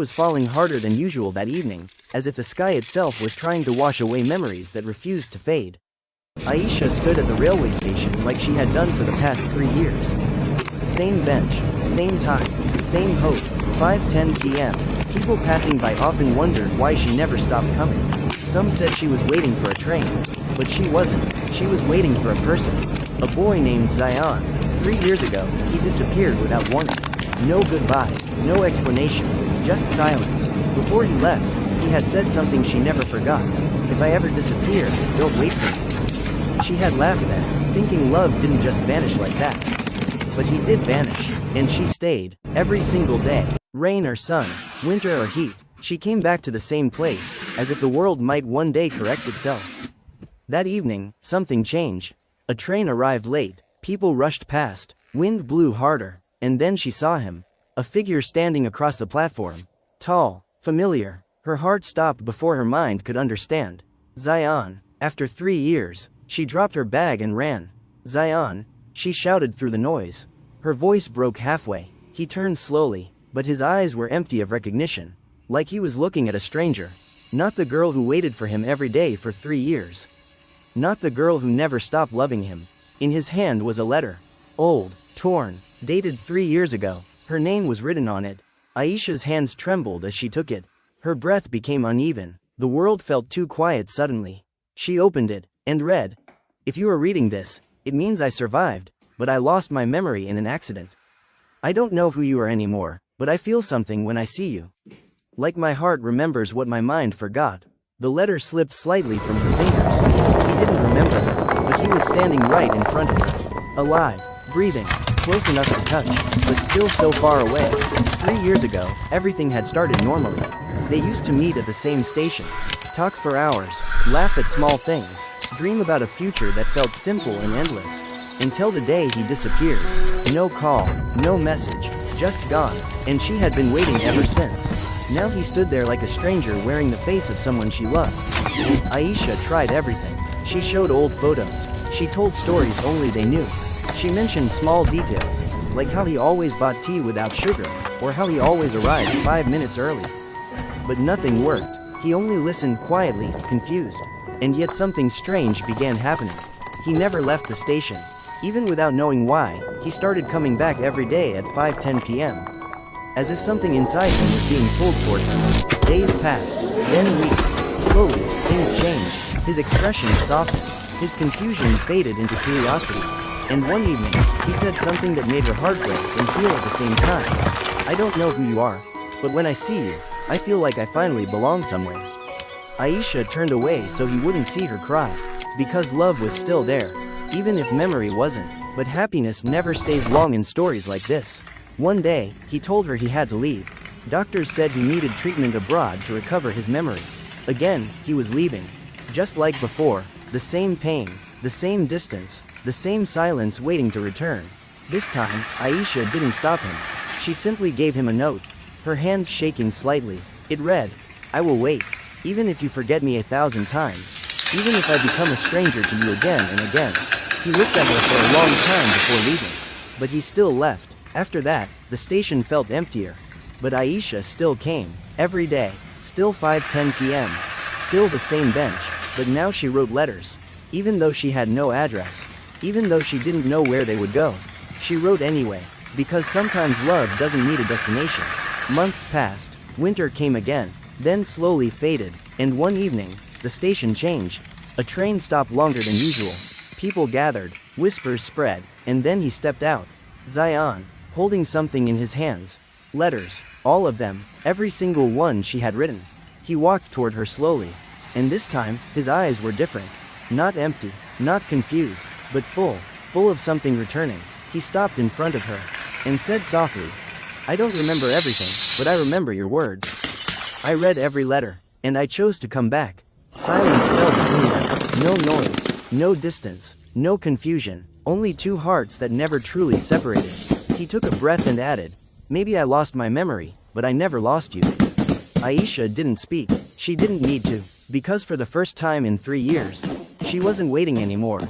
was falling harder than usual that evening, as if the sky itself was trying to wash away memories that refused to fade. Aisha stood at the railway station like she had done for the past 3 years. Same bench, same time, same hope, 5:10 p.m. People passing by often wondered why she never stopped coming. Some said she was waiting for a train, but she wasn't. She was waiting for a person. A boy named Zion. 3 years ago, he disappeared without warning. No goodbye, no explanation, just silence. Before he left, he had said something she never forgot. If I ever disappear, don't wait for me. She had laughed then, thinking love didn't just vanish like that. But he did vanish, and she stayed, every single day. Rain or sun, winter or heat, she came back to the same place, as if the world might one day correct itself. That evening, something changed. A train arrived late, people rushed past, wind blew harder, and then she saw him. A figure standing across the platform. Tall, familiar. Her heart stopped before her mind could understand. Zion. After 3 years, she dropped her bag and ran. Zion, she shouted through the noise. Her voice broke halfway. He turned slowly, but his eyes were empty of recognition. Like he was looking at a stranger. Not the girl who waited for him every day for 3 years. Not the girl who never stopped loving him. In his hand was a letter. Old, torn, dated 3 years ago. Her name was written on it. Aisha's hands trembled as she took it. Her breath became uneven. The world felt too quiet suddenly. She opened it, and read. If you are reading this, it means I survived, but I lost my memory in an accident. I don't know who you are anymore, but I feel something when I see you. Like my heart remembers what my mind forgot. The letter slipped slightly from her fingers. He didn't remember her, but he was standing right in front of her. Alive, breathing, close enough to touch, but still so far away. 3 years ago, everything had started normally. They used to meet at the same station, talk for hours, laugh at small things, dream about a future that felt simple and endless. Until the day he disappeared. No call, no message, just gone, and she had been waiting ever since. Now he stood there like a stranger wearing the face of someone she loved. Aisha tried everything. She showed old photos. She told stories only they knew. She mentioned small details, like how he always bought tea without sugar, or how he always arrived 5 minutes early. But nothing worked. He only listened quietly, confused. And yet something strange began happening. He never left the station. Even without knowing why, he started coming back every day at 5:10 p.m. As if something inside him was being pulled toward him. Days passed, then weeks. Slowly, things changed. His expression softened. His confusion faded into curiosity. And one evening, he said something that made her heart break and heal at the same time. I don't know who you are, but when I see you, I feel like I finally belong somewhere. Aisha turned away so he wouldn't see her cry. Because love was still there. Even if memory wasn't. But happiness never stays long in stories like this. One day, he told her he had to leave. Doctors said he needed treatment abroad to recover his memory. Again, he was leaving. Just like before, the same pain, the same distance, the same silence waiting to return. This time, Aisha didn't stop him. She simply gave him a note. Her hands shaking slightly. It read, I will wait. Even if you forget me 1,000 times. Even if I become a stranger to you again and again. He looked at her for a long time before leaving. But he still left. After that, the station felt emptier. But Aisha still came. Every day. Still 5:10 p.m. Still the same bench. But now she wrote letters. Even though she had no address. Even though she didn't know where they would go. She wrote anyway. Because sometimes love doesn't need a destination. Months passed. Winter came again. Then slowly faded. And one evening, the station changed. A train stopped longer than usual. People gathered, whispers spread, and then he stepped out. Zion, holding something in his hands. Letters, all of them, every single one she had written. He walked toward her slowly. And this time, his eyes were different. Not empty, not confused, but full of something returning. He stopped in front of her, and said softly, I don't remember everything, but I remember your words. I read every letter, and I chose to come back. Silence fell between them. No noise, no distance, no confusion, only two hearts that never truly separated. He took a breath and added, maybe I lost my memory, but I never lost you. Aisha didn't speak. She didn't need to, because for the first time in 3 years, she wasn't waiting anymore.